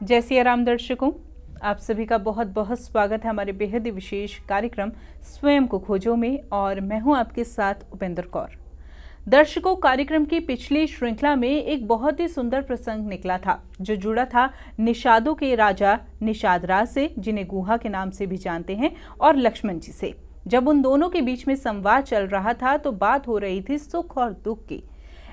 जय सिया राम दर्शकों, आप सभी का बहुत बहुत स्वागत है हमारे बेहद ही विशेष कार्यक्रम स्वयं को खोजो में। और मैं हूं आपके साथ उपेंद्र कौर। दर्शकों, कार्यक्रम की पिछली श्रृंखला में एक बहुत ही सुंदर प्रसंग निकला था जो जुड़ा था निषादों के राजा निषाद राज से, जिन्हें गुहा के नाम से भी जानते हैं, और लक्ष्मण जी से। जब उन दोनों के बीच में संवाद चल रहा था तो बात हो रही थी सुख और दुख की।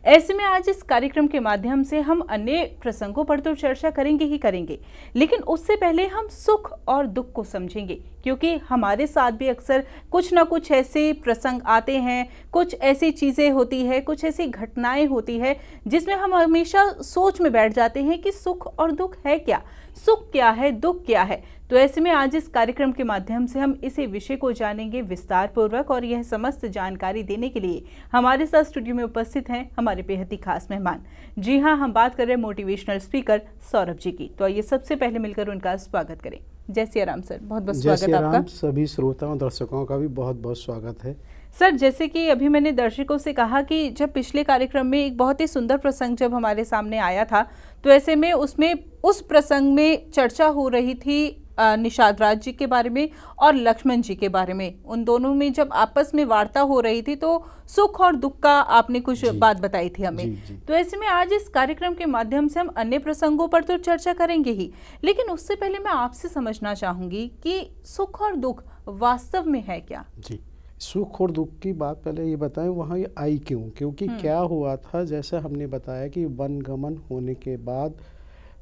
ऐसे में आज इस कार्यक्रम के माध्यम से हम अन्य प्रसंगों पर तो चर्चा करेंगे ही करेंगे, लेकिन उससे पहले हम सुख और दुख को समझेंगे, क्योंकि हमारे साथ भी अक्सर कुछ ना कुछ ऐसे प्रसंग आते हैं, कुछ ऐसी चीज़ें होती है, कुछ ऐसी घटनाएं होती है जिसमें हम हमेशा सोच में बैठ जाते हैं कि सुख और दुख है क्या, सुख क्या है, दुख क्या है। तो ऐसे में आज इस कार्यक्रम के माध्यम से हम इसी विषय को जानेंगे विस्तार पूर्वक, और यह समस्त जानकारी देने के लिए हमारे साथ स्टूडियो में उपस्थित हैं हमारे बेहद ही खास मेहमान। जी हाँ, हम बात कर रहे हैं मोटिवेशनल स्पीकर सौरभ जी की। तो आइए सबसे पहले मिलकर उनका स्वागत करें। जय सिया राम सर, बहुत बहुत स्वागत आपका। सभी श्रोताओं दर्शकों का भी बहुत बहुत स्वागत है सर। जैसे कि अभी मैंने दर्शकों से कहा कि जब पिछले कार्यक्रम में एक बहुत ही सुंदर प्रसंग जब हमारे सामने आया था, तो ऐसे में उसमें उस प्रसंग में चर्चा हो रही थी निषाद राज जी के बारे में और लक्ष्मण जी के बारे में। उन दोनों में जब आपस में वार्ता हो रही थी तो सुख और दुख का आपने कुछ बात बताई थी हमें। जी। तो ऐसे में आज इस कार्यक्रम के माध्यम से हम अन्य प्रसंगों पर तो चर्चा करेंगे ही, लेकिन उससे पहले मैं आपसे समझना चाहूंगी कि सुख और दुख वास्तव में है क्या। जी, सुख और दुख की बात पहले ये बताएं वहाँ ये आई क्यों, क्योंकि क्या हुआ था, जैसे हमने बताया कि वनगमन होने के बाद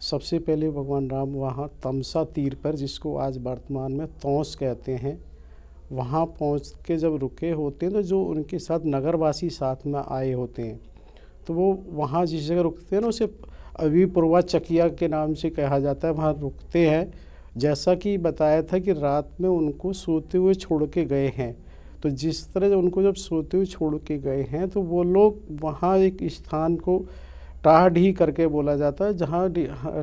सबसे पहले भगवान राम वहाँ तमसा तीर पर, जिसको आज वर्तमान में तौस कहते हैं, वहाँ पहुँच के जब रुके होते हैं तो जो उनके साथ नगरवासी साथ में आए होते हैं, तो वो वहाँ जिस जगह रुकते हैं ना उसे अभी पूर्वा चकिया के नाम से कहा जाता है, वहाँ रुकते हैं। जैसा कि बताया था कि रात में उनको सोते हुए छोड़ के गए हैं, तो जिस तरह उनको जब सोते हुए छोड़ के गए हैं तो वो लोग वहाँ एक स्थान को टाढ़ी करके बोला जाता है, जहाँ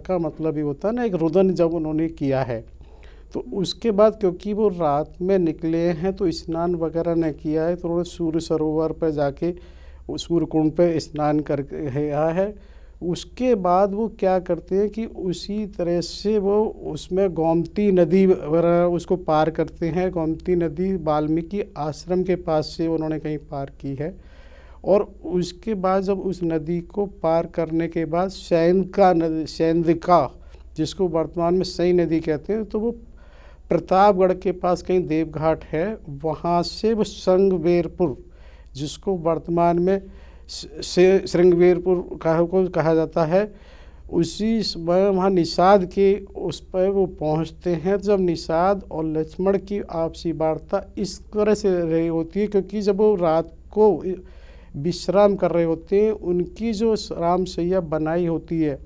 का मतलब ये होता है ना, एक रुदन जब उन्होंने किया है। तो उसके बाद क्योंकि वो रात में निकले हैं तो स्नान वगैरह ने किया है, तो उन्होंने सूर्य सरोवर पर जाके सूर्य कुंड पे स्नान करके आया है। उसके बाद वो क्या करते हैं कि उसी तरह से वो उसमें गोमती नदी वगैरह उसको पार करते हैं। गोमती नदी वाल्मीकि आश्रम के पास से उन्होंने कहीं पार की है, और उसके बाद जब उस नदी को पार करने के बाद सैंदिका, जिसको वर्तमान में सई नदी कहते हैं, तो वो प्रतापगढ़ के पास कहीं देवघाट है, वहाँ से वो संगवेरपुर, जिसको वर्तमान में श्रृंगवेरपुर को कहा जाता है, उसी समय वहाँ निषाद के उस पर वो पहुँचते हैं। जब निषाद और लक्ष्मण की आपसी वार्ता इस तरह से रही होती है, क्योंकि जब वो रात को विश्राम कर रहे होते हैं, उनकी जो राम सैया बनाई होती है,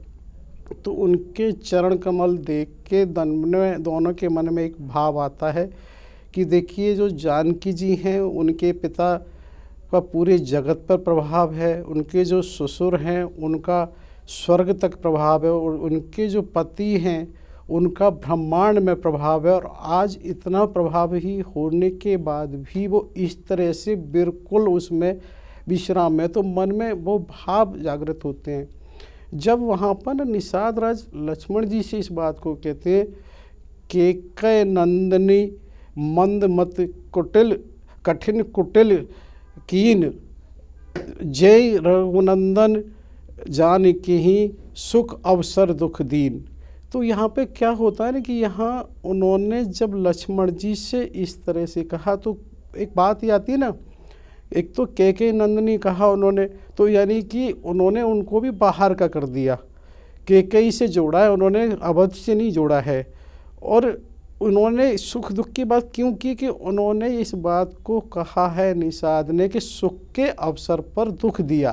तो उनके चरण कमल देख के दोनों के मन में एक भाव आता है कि देखिए जो जानकी जी हैं उनके पिता का पूरे जगत पर प्रभाव है, उनके जो ससुर हैं उनका स्वर्ग तक प्रभाव है, और उनके जो पति हैं उनका ब्रह्मांड में प्रभाव है, और आज इतना प्रभाव ही होने के बाद भी वो इस तरह से बिल्कुल उसमें विश्राम में, तो मन में वो भाव जागृत होते हैं। जब वहाँ पर निषाद राज लक्ष्मण जी से इस बात को कहते हैं कि कै नंदनी मंद मत कुटिल कठिन कुटिल कीन जय रघुनंदन जान के ही सुख अवसर दुख दीन। तो यहाँ पे क्या होता है ना कि यहाँ उन्होंने जब लक्ष्मण जी से इस तरह से कहा, तो एक बात ही आती है ना, एक तो के नंदनी कहा उन्होंने, तो यानी कि उन्होंने उनको भी बाहर का कर दिया, के से जोड़ा है उन्होंने, अवध से नहीं जोड़ा है। और उन्होंने सुख दुख की बात क्यों की कि उन्होंने इस बात को कहा है निषाद ने कि सुख के अवसर पर दुख दिया।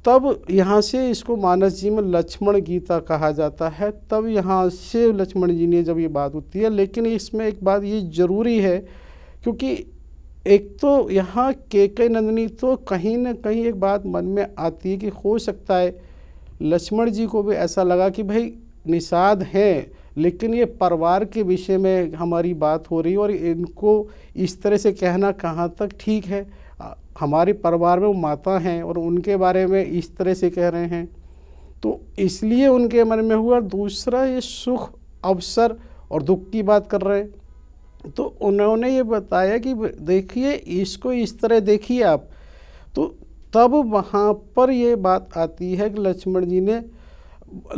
तब यहाँ से इसको मानस जी में लक्ष्मण गीता कहा जाता है। तब यहाँ से लक्ष्मण जी ने जब ये बात होती है, लेकिन इसमें एक बात ये ज़रूरी है, क्योंकि एक तो यहाँ के नंदनी, तो कहीं ना कहीं एक बात मन में आती है कि हो सकता है लक्ष्मण जी को भी ऐसा लगा कि भाई निषाद हैं, लेकिन ये परिवार के विषय में हमारी बात हो रही है और इनको इस तरह से कहना कहाँ तक ठीक है। हमारे परिवार में वो माता हैं और उनके बारे में इस तरह से कह रहे हैं, तो इसलिए उनके मन में हुआ। दूसरा, ये सुख, अवसर और दुख की बात कर रहे हैं, तो उन्होंने ये बताया कि देखिए इसको इस तरह देखिए आप। तो तब वहाँ पर ये बात आती है कि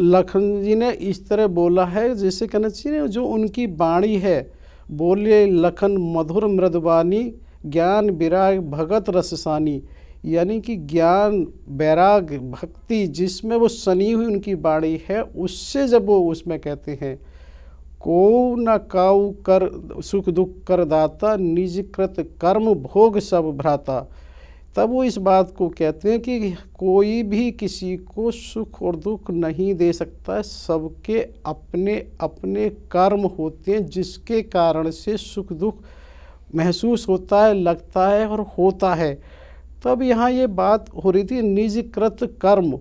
लखन जी ने इस तरह बोला है, जैसे कहना चाहिए जो उनकी वाणी है, बोले लखन मधुर मृदवानी, ज्ञान विराग भगत रससानी, यानी कि ज्ञान वैराग भक्ति जिसमें वो सनी हुई उनकी वाणी है, उससे जब वो उसमें कहते हैं को न काऊ कर सुख दुख कर दाता, निज कृत कर्म भोग सब भ्राता। तब वो इस बात को कहते हैं कि कोई भी किसी को सुख और दुख नहीं दे सकता, सबके अपने अपने कर्म होते हैं जिसके कारण से सुख दुख महसूस होता है, लगता है और होता है। तब यहाँ ये बात हो रही थी निजकृत कर्म।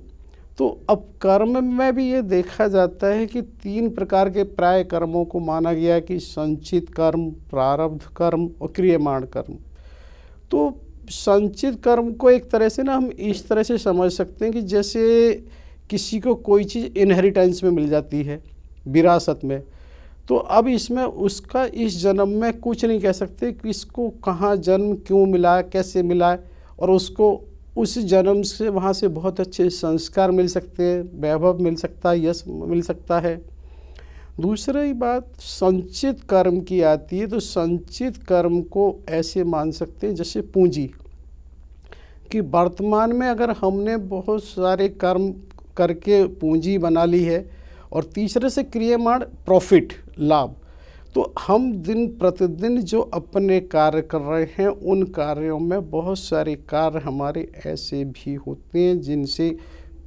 तो अब कर्म में भी ये देखा जाता है कि 3 प्रकार के प्राय कर्मों को माना गया है कि संचित कर्म, प्रारब्ध कर्म और क्रियमाण कर्म। तो संचित कर्म को एक तरह से ना हम इस तरह से समझ सकते हैं कि जैसे किसी को कोई चीज़ इनहेरिटेंस में मिल जाती है, विरासत में, तो अब इसमें उसका इस जन्म में कुछ नहीं कह सकते कि इसको कहाँ जन्म क्यों मिला, कैसे मिला, और उसको उस जन्म से वहाँ से बहुत अच्छे संस्कार मिल सकते हैं, वैभव मिल सकता है, यश मिल सकता है। दूसरी बात संचित कर्म की आती है। तो संचित कर्म को ऐसे मान सकते हैं जैसे पूंजी, कि वर्तमान में अगर हमने बहुत सारे कर्म करके पूंजी बना ली है, और तीसरे से क्रियमाण प्रॉफिट, लाभ। तो हम दिन प्रतिदिन जो अपने कार्य कर रहे हैं उन कार्यों में बहुत सारे कार्य हमारे ऐसे भी होते हैं जिनसे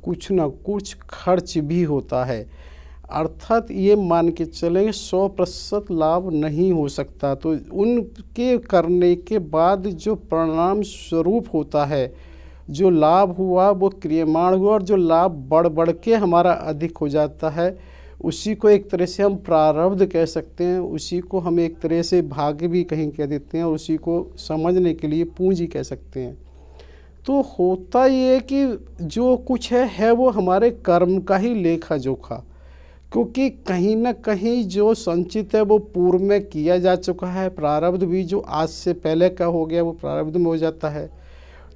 कुछ ना कुछ खर्च भी होता है। अर्थात ये मान के चलें 100% लाभ नहीं हो सकता। तो उनके करने के बाद जो परिणाम स्वरूप होता है, जो लाभ हुआ वो क्रियमाण हुआ, और जो लाभ बढ़ बढ़ के हमारा अधिक हो जाता है उसी को एक तरह से हम प्रारब्ध कह सकते हैं, उसी को हम एक तरह से भाग्य भी कहीं कह देते हैं, और उसी को समझने के लिए पूंजी कह सकते हैं। तो होता ये कि जो कुछ है वो हमारे कर्म का ही लेखा जोखा, क्योंकि कहीं ना कहीं जो संचित है वो पूर्व में किया जा चुका है, प्रारब्ध भी जो आज से पहले का हो गया वो प्रारब्ध में हो जाता है।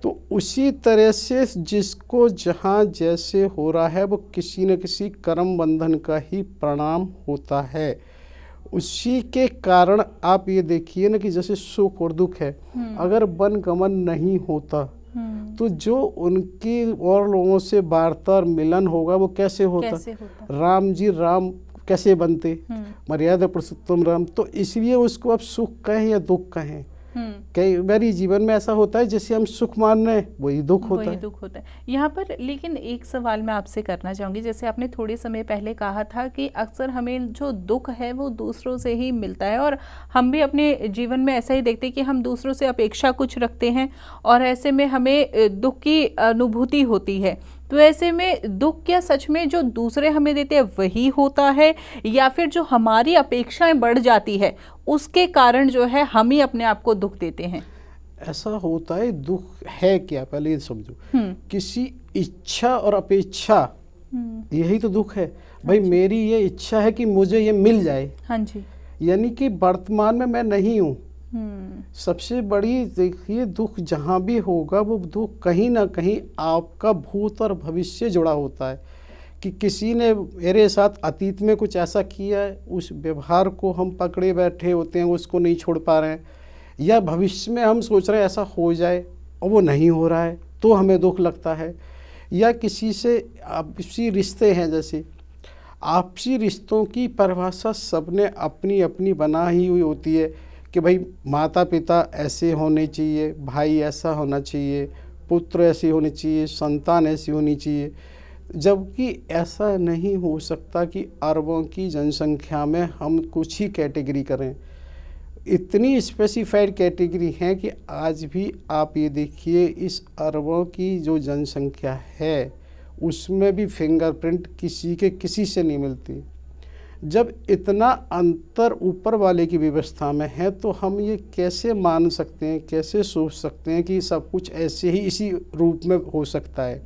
तो उसी तरह से जिसको जहाँ जैसे हो रहा है वो किसी न किसी कर्म बंधन का ही परिणाम होता है। उसी के कारण आप ये देखिए ना कि जैसे सुख और दुख है, अगर वन गमन नहीं होता तो जो उनकी और लोगों से वार्ता और मिलन होगा वो कैसे होता? राम जी राम कैसे बनते, मर्यादा पुरुषोत्तम राम। तो इसलिए उसको अब सुख कहें या दुख कहें, कई बारी जीवन में ऐसा होता है जैसे हम सुख मान रहे हैं वही दुख होता है। यहाँ पर लेकिन एक सवाल मैं आपसे करना चाहूँगी, जैसे आपने थोड़े समय पहले कहा था कि अक्सर हमें जो दुख है वो दूसरों से ही मिलता है, और हम भी अपने जीवन में ऐसा ही देखते हैं कि हम दूसरों से अपेक्षा कुछ रखते हैं और ऐसे में हमें दुख की अनुभूति होती है। तो ऐसे में दुख क्या सच में जो दूसरे हमें देते हैं वही होता है, या फिर जो हमारी अपेक्षाएं बढ़ जाती है उसके कारण जो है हम ही अपने आप को दुख देते हैं? ऐसा होता है। दुख है क्या, पहले ये समझो। किसी इच्छा और अपेक्षा, यही तो दुख है। भाई मेरी ये इच्छा है कि मुझे ये मिल जाए, हाँ जी, यानी कि वर्तमान में मैं नहीं हूँ। सबसे बड़ी देखिए दुख जहाँ भी होगा वो दुख कहीं ना कहीं आपका भूत और भविष्य जुड़ा होता है, कि किसी ने मेरे साथ अतीत में कुछ ऐसा किया है, उस व्यवहार को हम पकड़े बैठे होते हैं, उसको नहीं छोड़ पा रहे हैं, या भविष्य में हम सोच रहे हैं ऐसा हो जाए और वो नहीं हो रहा है तो हमें दुख लगता है। या किसी से आपसी रिश्ते हैं, जैसे आपसी रिश्तों की परिभाषा सबने अपनी अपनी बना ही हुई होती है कि भाई माता पिता ऐसे होने चाहिए, भाई ऐसा होना चाहिए, पुत्र ऐसे होने चाहिए, संतान ऐसी होनी चाहिए, जबकि ऐसा नहीं हो सकता कि अरबों की जनसंख्या में हम कुछ ही कैटेगरी करें। इतनी स्पेसिफाइड कैटेगरी हैं कि आज भी आप ये देखिए इस अरबों की जो जनसंख्या है उसमें भी फिंगरप्रिंट किसी के किसी से नहीं मिलती। जब इतना अंतर ऊपर वाले की व्यवस्था में है तो हम ये कैसे मान सकते हैं, कैसे सोच सकते हैं कि सब कुछ ऐसे ही इसी रूप में हो सकता है?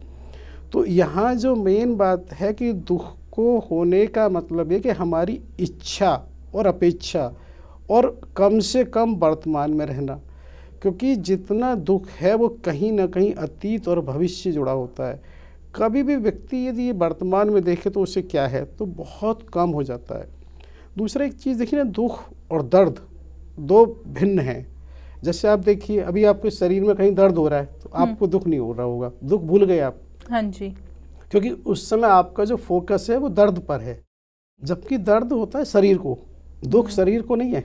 तो यहाँ जो मेन बात है कि दुख को होने का मतलब है कि हमारी इच्छा और अपेक्षा और कम से कम वर्तमान में रहना, क्योंकि जितना दुख है वो कहीं ना कहीं अतीत और भविष्य से जुड़ा होता है। कभी भी व्यक्ति यदि ये वर्तमान में देखे तो उसे क्या है तो बहुत कम हो जाता है। दूसरा एक चीज़ देखिए ना, दुख और दर्द दो भिन्न हैं। जैसे आप देखिए अभी आपके शरीर में कहीं दर्द हो रहा है तो आपको दुख नहीं हो रहा होगा, दुख भूल गए आप। हाँ जी। क्योंकि उस समय आपका जो फोकस है वो दर्द पर है, जबकि दर्द होता है शरीर को, दुख शरीर को नहीं है।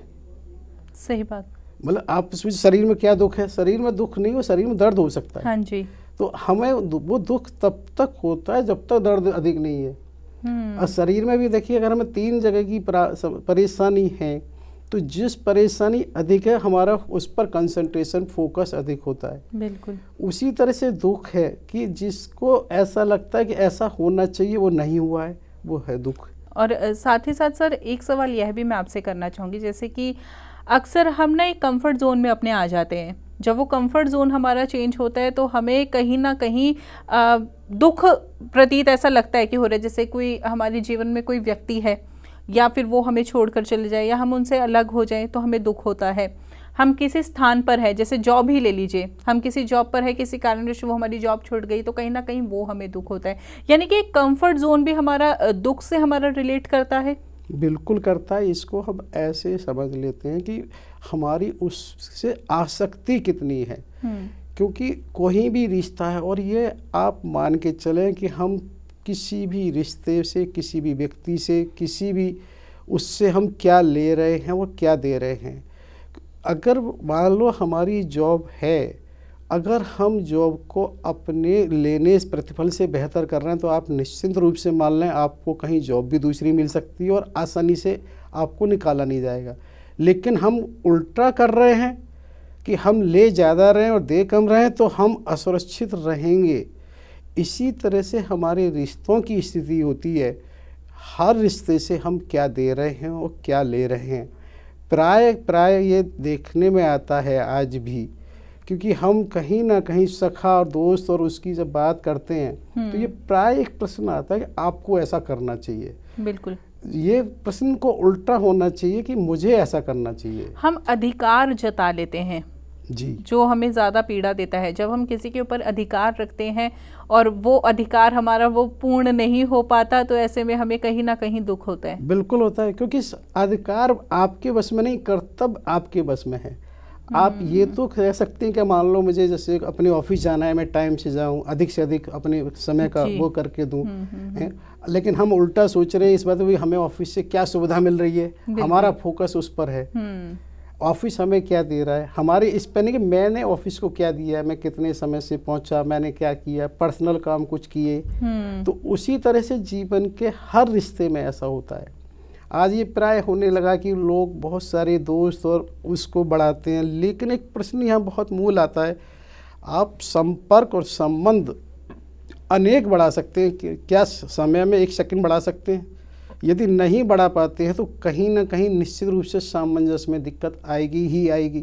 सही बात। मतलब आप शरीर में क्या दुख है, शरीर में दुख नहीं हो, शरीर में दर्द हो सकता है। हाँ जी। तो हमें वो दुख तब तक होता है जब तक दर्द अधिक नहीं है। और शरीर में भी देखिए अगर हमें 3 जगह की परेशानी है तो जिस परेशानी अधिक है हमारा उस पर कंसंट्रेशन फोकस अधिक होता है। बिल्कुल। उसी तरह से दुख है कि जिसको ऐसा लगता है कि ऐसा होना चाहिए वो नहीं हुआ है, वो है दुख। और साथ ही साथ सर एक सवाल यह भी मैं आपसे करना चाहूँगी, जैसे कि अक्सर हम ना एक कंफर्ट जोन में अपने आ जाते हैं। जब वो कंफर्ट जोन हमारा चेंज होता है तो हमें कहीं ना कहीं दुख प्रतीत ऐसा लगता है कि हो रहा है, जैसे कोई हमारे जीवन में कोई व्यक्ति है या फिर वो हमें छोड़कर चले जाए या हम उनसे अलग हो जाएं तो हमें दुख होता है। हम किसी स्थान पर है, जैसे जॉब ही ले लीजिए, हम किसी जॉब पर है, किसी कारणवश वो हमारी जॉब छूट गई तो कहीं ना कहीं वो हमें दुख होता है। यानी कि एक कंफर्ट जोन भी हमारा दुख से हमारा रिलेट करता है। बिल्कुल करता है। इसको हम ऐसे समझ लेते हैं कि हमारी उससे आसक्ति कितनी है। क्योंकि कोई भी रिश्ता है, और ये आप मान के चलें कि हम किसी भी रिश्ते से, किसी भी व्यक्ति से, किसी भी उससे हम क्या ले रहे हैं वो क्या दे रहे हैं। अगर मान लो हमारी जॉब है, अगर हम जॉब को अपने लेने प्रतिफल से बेहतर कर रहे हैं तो आप निश्चित रूप से मान लें आपको कहीं जॉब भी दूसरी मिल सकती है और आसानी से आपको निकाला नहीं जाएगा। लेकिन हम उल्टा कर रहे हैं कि हम ले ज़्यादा रहे हैं और दे कम रहे हैं तो हम असुरक्षित रहेंगे। इसी तरह से हमारे रिश्तों की स्थिति होती है। हर रिश्ते से हम क्या दे रहे हैं और क्या ले रहे हैं, प्राय ये देखने में आता है आज भी। क्योंकि हम कहीं ना कहीं सखा और दोस्त और उसकी जब बात करते हैं तो ये प्राय एक प्रश्न आता है कि आपको ऐसा करना चाहिए। बिल्कुल। ये प्रश्न को उल्टा होना चाहिए कि मुझे ऐसा करना चाहिए। हम अधिकार जता लेते हैं जी, जो हमें ज़्यादा पीड़ा देता है। जब हम किसी के ऊपर अधिकार रखते हैं और वो अधिकार हमारा वो पूर्ण नहीं हो पाता तो ऐसे में हमें कहीं ना कहीं दुख होता है। बिल्कुल होता है, क्योंकि अधिकार आपके बस में नहीं, कर्तव्य आपके बस में है। आप ये तो कह सकते हैं कि मान लो मुझे जैसे अपने ऑफिस जाना है, मैं टाइम से जाऊं, अधिक से अधिक अपने समय का वो करके दूं। लेकिन हम उल्टा सोच रहे हैं इस बात में हमें ऑफिस से क्या सुविधा मिल रही है, हमारा फोकस उस पर है। ऑफिस हमें क्या दे रहा है, हमारे इस पर नहीं कि मैंने ऑफिस को क्या दिया है, मैं कितने समय से पहुंचा, मैंने क्या किया, पर्सनल काम कुछ किए। तो उसी तरह से जीवन के हर रिश्ते में ऐसा होता है। आज ये प्राय होने लगा कि लोग बहुत सारे दोस्त और उसको बढ़ाते हैं। लेकिन एक प्रश्न यहाँ बहुत मूल आता है, आप संपर्क और संबंध अनेक बढ़ा सकते हैं कि क्या समय में 1 सेकंड बढ़ा सकते हैं? यदि नहीं बढ़ा पाते हैं तो कहीं ना कहीं निश्चित रूप से सामंजस्य में दिक्कत आएगी ही आएगी।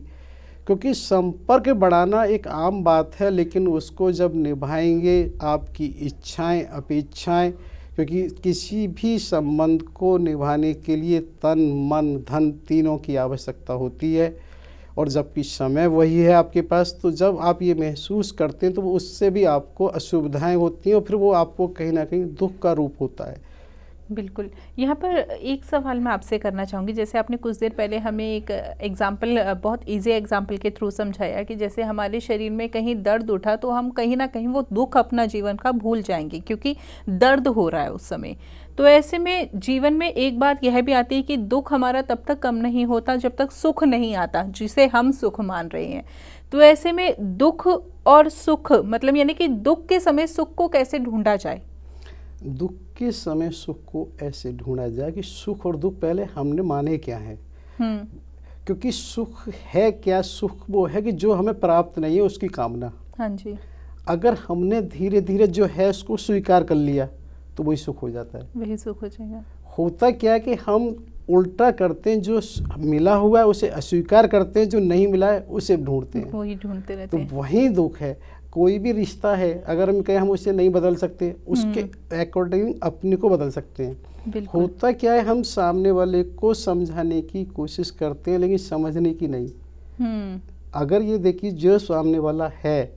क्योंकि संपर्क बढ़ाना एक आम बात है, लेकिन उसको जब निभाएंगे आपकी इच्छाएं अपेक्षाएं, क्योंकि किसी भी संबंध को निभाने के लिए तन मन धन तीनों की आवश्यकता होती है। और जबकि समय वही है आपके पास, तो जब आप ये महसूस करते हैं तो उससे भी आपको असुविधाएं होती हैं और फिर वो आपको कहीं ना कहीं दुख का रूप होता है। बिल्कुल। यहाँ पर एक सवाल मैं आपसे करना चाहूँगी, जैसे आपने कुछ देर पहले हमें एक एग्जाम्पल, बहुत इजी एग्जाम्पल के थ्रू समझाया कि जैसे हमारे शरीर में कहीं दर्द उठा तो हम कहीं ना कहीं वो दुख अपना जीवन का भूल जाएंगे क्योंकि दर्द हो रहा है उस समय। तो ऐसे में जीवन में एक बात यह भी आती है कि दुख हमारा तब तक कम नहीं होता जब तक सुख नहीं आता जिसे हम सुख मान रहे हैं। तो ऐसे में दुख और सुख मतलब यानी कि दुख के समय सुख को कैसे ढूंढा जाए? दुख के समय सुख को ऐसे ढूंढा जाए कि सुख और दुख पहले हमने माने क्या है। क्योंकि सुख है क्या, सुख वो है कि जो हमें प्राप्त नहीं है उसकी कामना। हाँ जी। अगर हमने धीरे धीरे जो है उसको स्वीकार कर लिया तो वही सुख हो जाता है, वही सुख हो जाएगा। होता क्या है कि हम उल्टा करते हैं, जो मिला हुआ है उसे अस्वीकार करते हैं, जो नहीं मिला है उसे ढूंढते हैं, वही ढूंढते रहते हैं। तो वही दुख है। कोई भी रिश्ता है, अगर हम कहें हम उसे नहीं बदल सकते, उसके अकॉर्डिंग अपने को बदल सकते हैं। होता क्या है, हम सामने वाले को समझाने की कोशिश करते हैं लेकिन समझने की नहीं। अगर ये देखिए जो सामने वाला है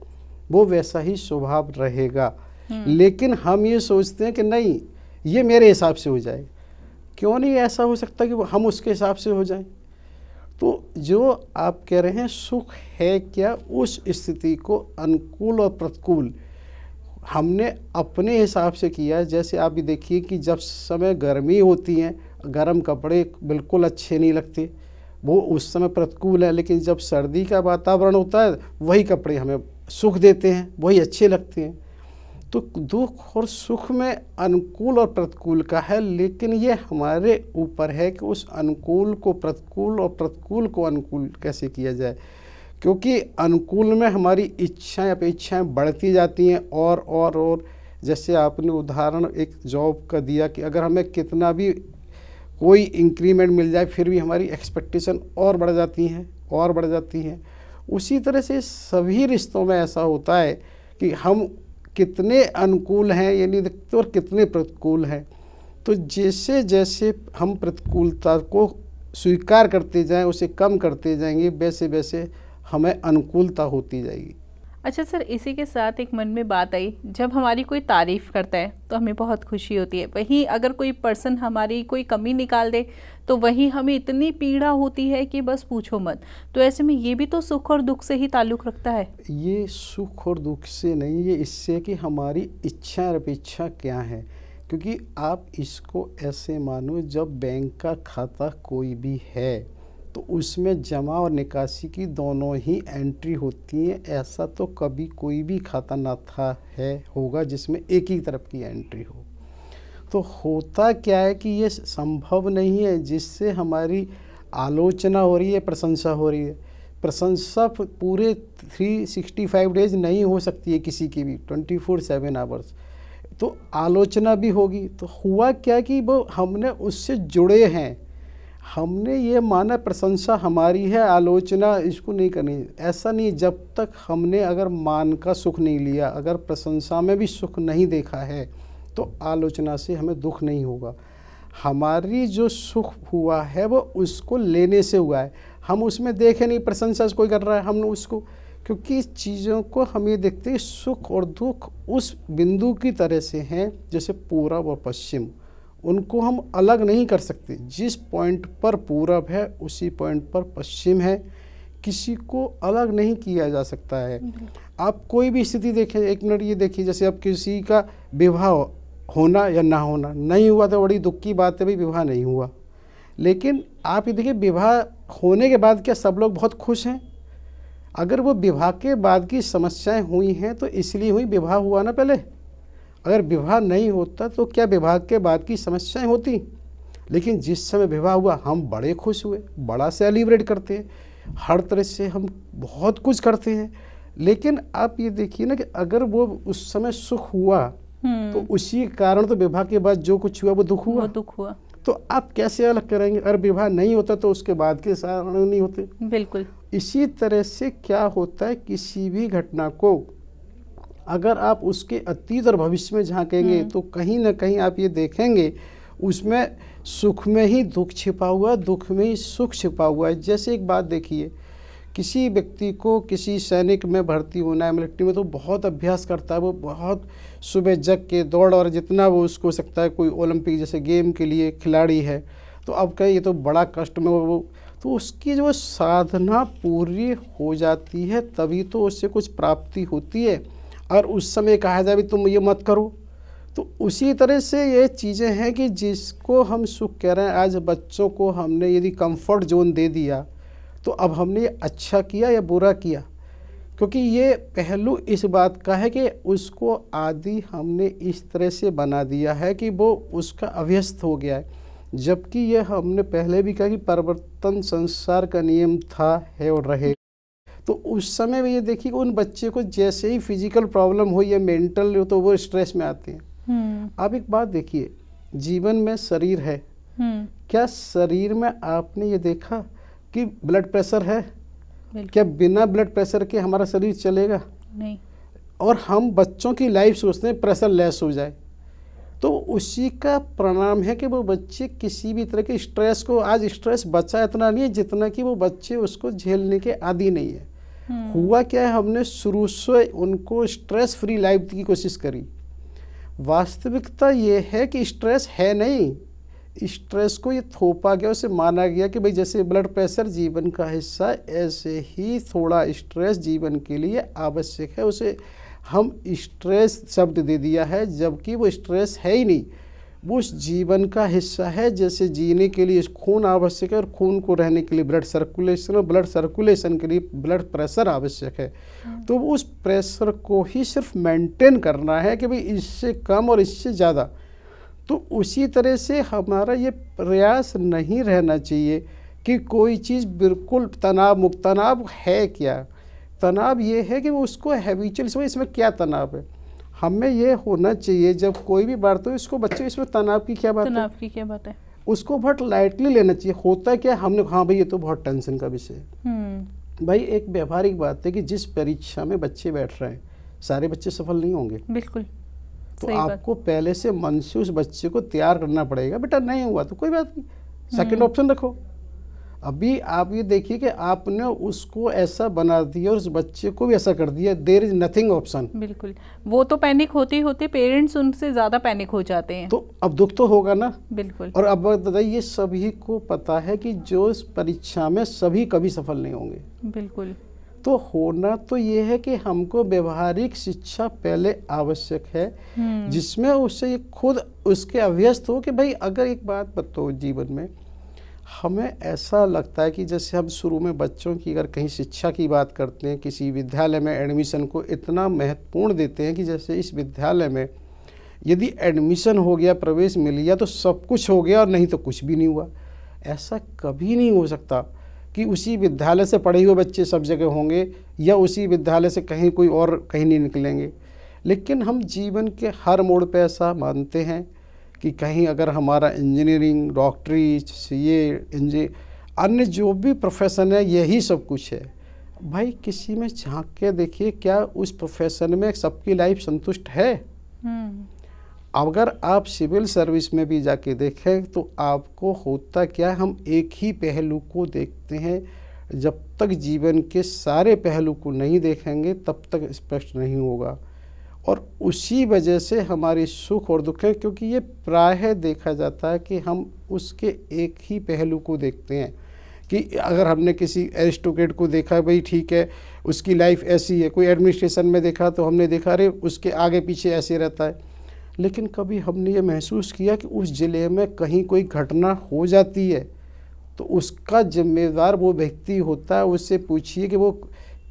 वो वैसा ही स्वभाव रहेगा, लेकिन हम ये सोचते हैं कि नहीं ये मेरे हिसाब से हो जाए। क्यों नहीं ऐसा हो सकता कि हम उसके हिसाब से हो जाए? तो जो आप कह रहे हैं सुख है क्या, उस स्थिति को अनुकूल और प्रतिकूल हमने अपने हिसाब से किया है। जैसे आप भी देखिए कि जब समय गर्मी होती है, गर्म कपड़े बिल्कुल अच्छे नहीं लगते, वो उस समय प्रतिकूल है, लेकिन जब सर्दी का वातावरण होता है वही कपड़े हमें सुख देते हैं, वही अच्छे लगते हैं। तो दुख और सुख में अनुकूल और प्रतिकूल का है, लेकिन ये हमारे ऊपर है कि उस अनुकूल को प्रतिकूल और प्रतिकूल को अनुकूल कैसे किया जाए। क्योंकि अनुकूल में हमारी इच्छाएं अपेक्षाएं बढ़ती जाती हैं और जैसे आपने उदाहरण एक जॉब का दिया कि अगर हमें कितना भी कोई इंक्रीमेंट मिल जाए फिर भी हमारी एक्सपेक्टेशन और बढ़ जाती हैं। उसी तरह से सभी रिश्तों में ऐसा होता है कि हम कितने अनुकूल हैं ये नहीं देखते और कितने प्रतिकूल हैं। तो जैसे जैसे हम प्रतिकूलता को स्वीकार करते जाएं, उसे कम करते जाएंगे, वैसे वैसे हमें अनुकूलता होती जाएगी। अच्छा सर, इसी के साथ एक मन में बात आई, जब हमारी कोई तारीफ़ करता है तो हमें बहुत खुशी होती है, वहीं अगर कोई पर्सन हमारी कोई कमी निकाल दे तो वहीं हमें इतनी पीड़ा होती है कि बस पूछो मत। तो ऐसे में ये भी तो सुख और दुख से ही ताल्लुक़ रखता है। ये सुख और दुख से नहीं, ये इससे कि हमारी इच्छा और अपेक्षा क्या है। क्योंकि आप इसको ऐसे मानो, जब बैंक का खाता कोई भी है तो उसमें जमा और निकासी की दोनों ही एंट्री होती हैं। ऐसा तो कभी कोई भी खाता ना था होगा जिसमें एक ही तरफ की एंट्री हो। तो होता क्या है कि ये संभव नहीं है, जिससे हमारी आलोचना हो रही है, प्रशंसा हो रही है। प्रशंसा पूरे 365 डेज नहीं हो सकती है किसी की भी, 24/7 आवर्स। तो आलोचना भी होगी। तो हुआ क्या कि वो हमने उससे जुड़े हैं, हमने ये माना प्रशंसा हमारी है, आलोचना इसको नहीं करनी। ऐसा नहीं, जब तक हमने अगर मान का सुख नहीं लिया, अगर प्रशंसा में भी सुख नहीं देखा है, तो आलोचना से हमें दुख नहीं होगा। हमारी जो सुख हुआ है वो उसको लेने से हुआ है। हम उसमें देखे नहीं प्रशंसा से कोई कर रहा है, हमने उसको, क्योंकि इस चीज़ों को हम ये देखते हैं सुख और दुख उस बिंदु की तरह से हैं जैसे पूरब और पश्चिम, उनको हम अलग नहीं कर सकते। जिस पॉइंट पर पूरब है उसी पॉइंट पर पश्चिम है, किसी को अलग नहीं किया जा सकता है। आप कोई भी स्थिति देखें, एक मिनट ये देखिए, जैसे अब किसी का विवाह होना या ना होना, नहीं हुआ तो बड़ी दुख की बात है, भाई विवाह नहीं हुआ। लेकिन आप ये देखिए विवाह होने के बाद क्या सब लोग बहुत खुश हैं? अगर वो विवाह के बाद की समस्याएं हुई हैं तो इसलिए हुई, विवाह हुआ ना पहले। अगर विवाह नहीं होता तो क्या विवाह के बाद की समस्याएं होती? लेकिन जिस समय विवाह हुआ हम बड़े खुश हुए, बड़ा सेलिब्रेट करते हैं, हर तरह से हम बहुत कुछ करते हैं। लेकिन आप ये देखिए ना कि अगर वो उस समय सुख हुआ तो उसी कारण तो विवाह के बाद जो कुछ हुआ वो दुख हुआ। तो आप कैसे अलग करेंगे? अगर विवाह नहीं होता तो उसके बाद के कारण नहीं होते। बिल्कुल। इसी तरह से क्या होता है, किसी भी घटना को अगर आप उसके अतीत और भविष्य में झांकेंगे तो कहीं ना कहीं आप ये देखेंगे उसमें सुख में ही दुख छिपा हुआ, दुख में ही सुख छिपा हुआ है। जैसे एक बात देखिए, किसी व्यक्ति को किसी सैनिक में भर्ती होना है, मिलिट्री में, तो बहुत अभ्यास करता है, वो बहुत सुबह जग के दौड़ और जितना वो उसको सकता है, कोई ओलंपिक जैसे गेम के लिए खिलाड़ी है तो अब कहे ये तो बड़ा कष्ट में वो, तो उसकी जो साधना पूरी हो जाती है तभी तो उससे कुछ प्राप्ति होती है। और उस समय कहा जाए भी तुम ये मत करो। तो उसी तरह से ये चीज़ें हैं कि जिसको हम सुख कह रहे हैं, आज बच्चों को हमने यदि कंफर्ट जोन दे दिया तो अब हमने ये अच्छा किया या बुरा किया, क्योंकि ये पहलू इस बात का है कि उसको आदि हमने इस तरह से बना दिया है कि वो उसका अभ्यस्त हो गया है। जबकि ये हमने पहले भी कहा कि परिवर्तन संसार का नियम था, है और रहे। तो उस समय में ये देखिए उन बच्चे को जैसे ही फिजिकल प्रॉब्लम हो या मेंटल हो तो वो स्ट्रेस में आते हैं। आप एक बात देखिए, जीवन में शरीर है, क्या शरीर में आपने ये देखा कि ब्लड प्रेशर है? क्या बिना ब्लड प्रेशर के हमारा शरीर चलेगा? नहीं। और हम बच्चों की लाइफ सोचते हैं प्रेशर लेस हो जाए, तो उसी का परिणाम है कि वो बच्चे किसी भी तरह के स्ट्रेस को, आज स्ट्रेस बचा इतना नहीं है जितना कि वो बच्चे उसको झेलने के आदी नहीं है। हुआ क्या है, हमने शुरू से उनको स्ट्रेस फ्री लाइफ की कोशिश करी। वास्तविकता ये है कि स्ट्रेस है नहीं, स्ट्रेस को ये थोपा गया, उसे माना गया कि भाई जैसे ब्लड प्रेशर जीवन का हिस्सा, ऐसे ही थोड़ा स्ट्रेस जीवन के लिए आवश्यक है। उसे हम स्ट्रेस शब्द दे दिया है, जबकि वो स्ट्रेस है ही नहीं, वो उस जीवन का हिस्सा है। जैसे जीने के लिए खून आवश्यक है और खून को रहने के लिए ब्लड सर्कुलेशन, और ब्लड सर्कुलेशन के लिए ब्लड प्रेशर आवश्यक है। तो उस प्रेशर को ही सिर्फ मेंटेन करना है कि भाई इससे कम और इससे ज़्यादा। तो उसी तरह से हमारा ये प्रयास नहीं रहना चाहिए कि कोई चीज़ बिल्कुल तनाव मुक्त। तनाव है क्या? तनाव ये है कि वो उसको हैबिचुअल समझ, इसमें क्या तनाव है। हमें ये होना चाहिए जब कोई भी बात हो इसको बच्चे इसमें तनाव की क्या बात है, तनाव की क्या बात है, उसको बहुत लाइटली लेना चाहिए। होता क्या हमने, हाँ भाई ये तो बहुत टेंशन का विषय है। भाई एक व्यवहारिक बात है कि जिस परीक्षा में बच्चे बैठ रहे हैं सारे बच्चे सफल नहीं होंगे, बिल्कुल। तो आपको पहले से मन से उस बच्चे को तैयार करना पड़ेगा। बेटा नहीं हुआ तो कोई बात नहीं, सेकंड ऑप्शन रखो। अभी आप ये देखिए कि आपने उसको ऐसा बना दिया और उस बच्चे को भी ऐसा कर दिया, देयर इज नथिंग ऑप्शन। बिल्कुल, वो तो पैनिक होते होते पेरेंट्स उनसे ज़्यादा पैनिक हो जाते हैं। तो अब दुख तो होगा ना। बिल्कुल। और अब बताइए, सभी को पता है कि जो इस परीक्षा में सभी कभी सफल नहीं होंगे। बिल्कुल। तो होना तो ये है कि हमको व्यवहारिक शिक्षा पहले आवश्यक है, जिसमें उससे खुद उसके अभ्यस्त हो कि भाई अगर एक बात बताओ जीवन में, हमें ऐसा लगता है कि जैसे हम शुरू में बच्चों की अगर कहीं शिक्षा की बात करते हैं, किसी विद्यालय में एडमिशन को इतना महत्वपूर्ण देते हैं कि जैसे इस विद्यालय में यदि एडमिशन हो गया, प्रवेश मिल गया तो सब कुछ हो गया और नहीं तो कुछ भी नहीं हुआ। ऐसा कभी नहीं हो सकता कि उसी विद्यालय से पढ़े हुए बच्चे सब जगह होंगे या उसी विद्यालय से कहीं कोई और कहीं नहीं निकलेंगे। लेकिन हम जीवन के हर मोड़ पे ऐसा मानते हैं कि कहीं अगर हमारा इंजीनियरिंग, डॉक्टरी, सीए, अन्य जो भी प्रोफेशन है यही सब कुछ है। भाई किसी में झांक के देखिए, क्या उस प्रोफेशन में सबकी लाइफ संतुष्ट है? अगर आप सिविल सर्विस में भी जाके देखें तो आपको होता क्या, हम एक ही पहलू को देखते हैं। जब तक जीवन के सारे पहलू को नहीं देखेंगे तब तक स्पष्ट नहीं होगा। और उसी वजह से हमारी सुख और दुख है, क्योंकि ये प्रायः देखा जाता है कि हम उसके एक ही पहलू को देखते हैं। कि अगर हमने किसी एरिस्टोक्रेट को देखा, भाई ठीक है उसकी लाइफ ऐसी है, कोई एडमिनिस्ट्रेशन में देखा तो हमने देखा अरे उसके आगे पीछे ऐसे रहता है। लेकिन कभी हमने ये महसूस किया कि उस ज़िले में कहीं कोई घटना हो जाती है तो उसका जिम्मेदार वो व्यक्ति होता है। उससे पूछिए कि वो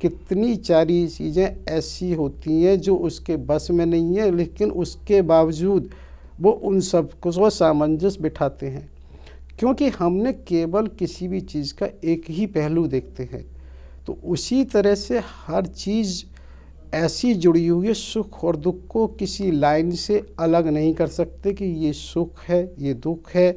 कितनी सारी चीज़ें ऐसी होती हैं जो उसके बस में नहीं है, लेकिन उसके बावजूद वो उन सब को सामंजस्य बिठाते हैं, क्योंकि हमने केवल किसी भी चीज़ का एक ही पहलू देखते हैं। तो उसी तरह से हर चीज़ ऐसी जुड़ी हुई है, सुख और दुख को किसी लाइन से अलग नहीं कर सकते कि ये सुख है ये दुख है।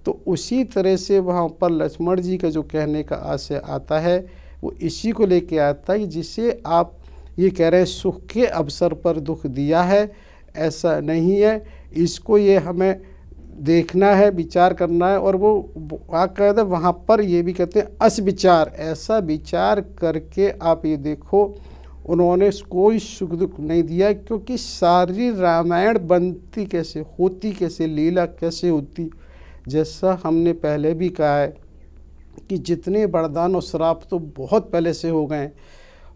तो उसी तरह से वहाँ पर लक्ष्मण जी का जो कहने का आशय आता है वो इसी को लेके आता है, जिसे आप ये कह रहे हैं सुख के अवसर पर दुख दिया है, ऐसा नहीं है। इसको ये हमें देखना है, विचार करना है। और वो कहते हैं वहाँ पर ये भी कहते हैं अस विचार, ऐसा विचार करके आप ये देखो उन्होंने कोई सुख दुख नहीं दिया, क्योंकि सारी रामायण बनती कैसे, होती कैसे, लीला कैसे होती। जैसा हमने पहले भी कहा है कि जितने वरदान और श्राप तो बहुत पहले से हो गए।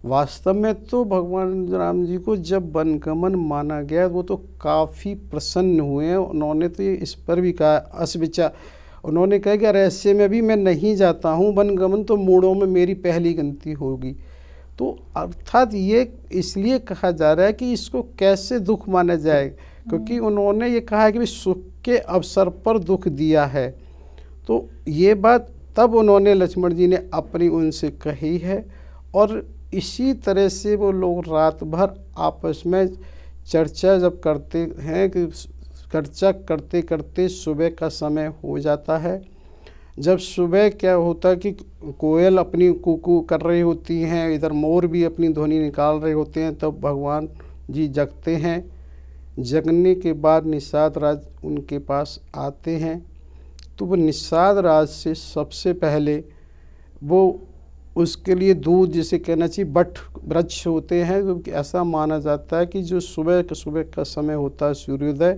वास्तव में तो भगवान राम जी को जब वनगमन माना गया वो तो काफ़ी प्रसन्न हुए हैं। उन्होंने तो ये इस पर भी कहा अस विचार, उन्होंने कहा कि रहस्य में भी मैं नहीं जाता हूँ, वनगमन तो मूढ़ों में मेरी पहली गिनती होगी। तो अर्थात ये इसलिए कहा जा रहा है कि इसको कैसे दुख माना जाए, क्योंकि उन्होंने ये कहा है कि सुख के अवसर पर दुख दिया है। तो ये बात तब उन्होंने लक्ष्मण जी ने अपनी उनसे कही है। और इसी तरह से वो लोग रात भर आपस में चर्चा जब करते हैं कि चर्चा करते करते सुबह का समय हो जाता है। जब सुबह क्या होता है कि कोयल अपनी कुकू कर रही होती हैं, इधर मोर भी अपनी ध्वनि निकाल रहे होते हैं, तब भगवान जी जगते हैं। जगने के बाद निषाद राज उनके पास आते हैं। तो वो निषाद राज से सबसे पहले वो उसके लिए दूध, जिसे कहना चाहिए बट वृक्ष होते हैं, क्योंकि ऐसा माना जाता है कि जो सुबह का समय होता है, सूर्योदय,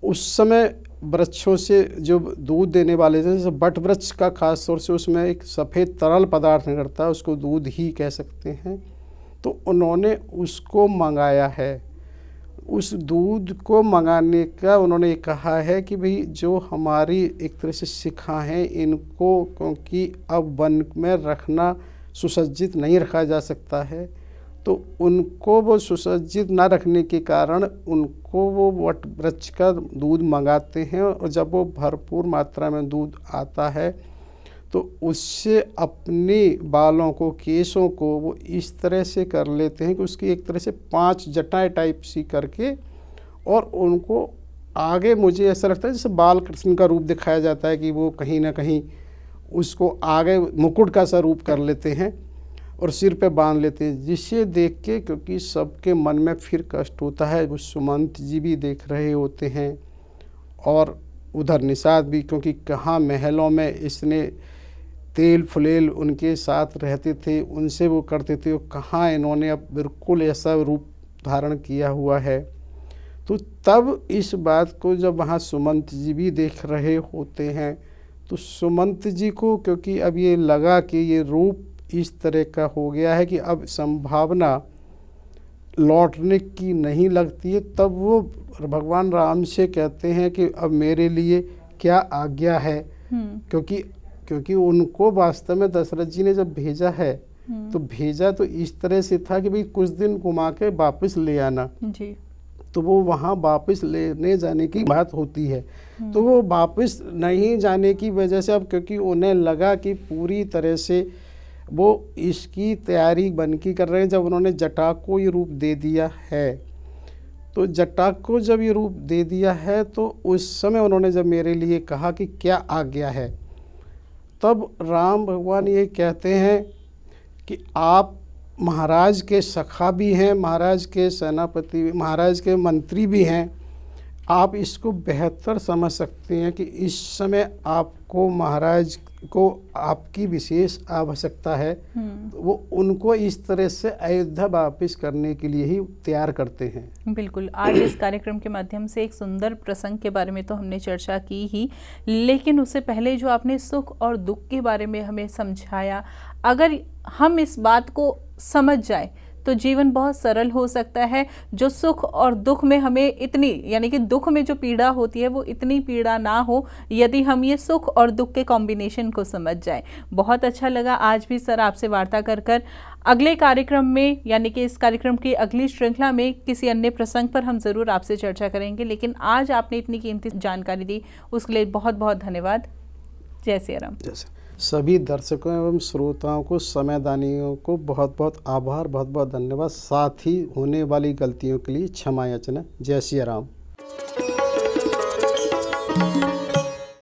उस समय वृक्षों से जो दूध देने वाले थे, जैसे बट वृक्ष का खास तौर से उसमें एक सफ़ेद तरल पदार्थ निकलता है, उसको दूध ही कह सकते हैं। तो उन्होंने उसको मंगाया है। उस दूध को मंगाने का उन्होंने कहा है कि भाई जो हमारी एक तरह से सिखा हैं इनको, क्योंकि अब वन में रखना सुसज्जित नहीं रखा जा सकता है, तो उनको वो सुसज्जित ना रखने के कारण उनको वो वट वृक्ष का दूध मंगाते हैं। और जब वो भरपूर मात्रा में दूध आता है तो उससे अपने बालों को, केसों को वो इस तरह से कर लेते हैं कि उसकी एक तरह से 5 जटाएं टाइप सी करके, और उनको आगे मुझे ऐसा लगता है जैसे बाल कृष्ण का रूप दिखाया जाता है कि वो कहीं ना कहीं उसको आगे मुकुट का सा रूप कर लेते हैं और सिर पे बांध लेते हैं, जिसे देख के क्योंकि सबके मन में फिर कष्ट होता है। वो सुमंत जी भी देख रहे होते हैं और उधर निषाद भी, क्योंकि कहाँ महलों में इसने तेल फुलेल उनके साथ रहते थे, उनसे वो करते थे, वो कहाँ इन्होंने अब बिल्कुल ऐसा रूप धारण किया हुआ है। तो तब इस बात को जब वहाँ सुमंत जी भी देख रहे होते हैं, तो सुमंत जी को क्योंकि अब ये लगा कि ये रूप इस तरह का हो गया है कि अब संभावना लौटने की नहीं लगती है, तब वो भगवान राम से कहते हैं कि अब मेरे लिए क्या आज्ञा है। क्योंकि उनको वास्तव में दशरथ जी ने जब भेजा है तो भेजा तो इस तरह से था कि भाई कुछ दिन घुमा के वापस ले आना जी। तो वो वहाँ वापस लेने जाने की बात होती है, तो वो वापस नहीं जाने की वजह से अब क्योंकि उन्हें लगा कि पूरी तरह से वो इसकी तैयारी बनकी कर रहे हैं। जब उन्होंने जटाक को ये रूप दे दिया है, तो जटाक को जब ये रूप दे दिया है तो उस समय उन्होंने जब मेरे लिए कहा कि क्या आज्ञा है, तब राम भगवान ये कहते हैं कि आप महाराज के सखा भी हैं, महाराज के सेनापति, महाराज के मंत्री भी हैं, आप इसको बेहतर समझ सकते हैं कि इस समय आपको महाराज को आपकी विशेष आवश्यकता है। वो उनको इस तरह से अयोध्या वापस करने के लिए ही तैयार करते हैं। बिल्कुल, आज इस कार्यक्रम के माध्यम से एक सुंदर प्रसंग के बारे में तो हमने चर्चा की ही, लेकिन उससे पहले जो आपने सुख और दुख के बारे में हमें समझाया, अगर हम इस बात को समझ जाए तो जीवन बहुत सरल हो सकता है। जो सुख और दुख में हमें इतनी, यानी कि दुख में जो पीड़ा होती है वो इतनी पीड़ा ना हो यदि हम ये सुख और दुख के कॉम्बिनेशन को समझ जाएं। बहुत अच्छा लगा आज भी सर आपसे वार्ता कर। अगले कार्यक्रम में, यानी कि इस कार्यक्रम की अगली श्रृंखला में किसी अन्य प्रसंग पर हम ज़रूर आपसे चर्चा करेंगे, लेकिन आज आपने इतनी कीमती जानकारी दी उसके लिए बहुत बहुत धन्यवाद। जय सिया राम। सभी दर्शकों एवं श्रोताओं को, समयदानियों को बहुत बहुत आभार, बहुत बहुत धन्यवाद। साथ ही होने वाली गलतियों के लिए क्षमा याचना। जय सिया राम।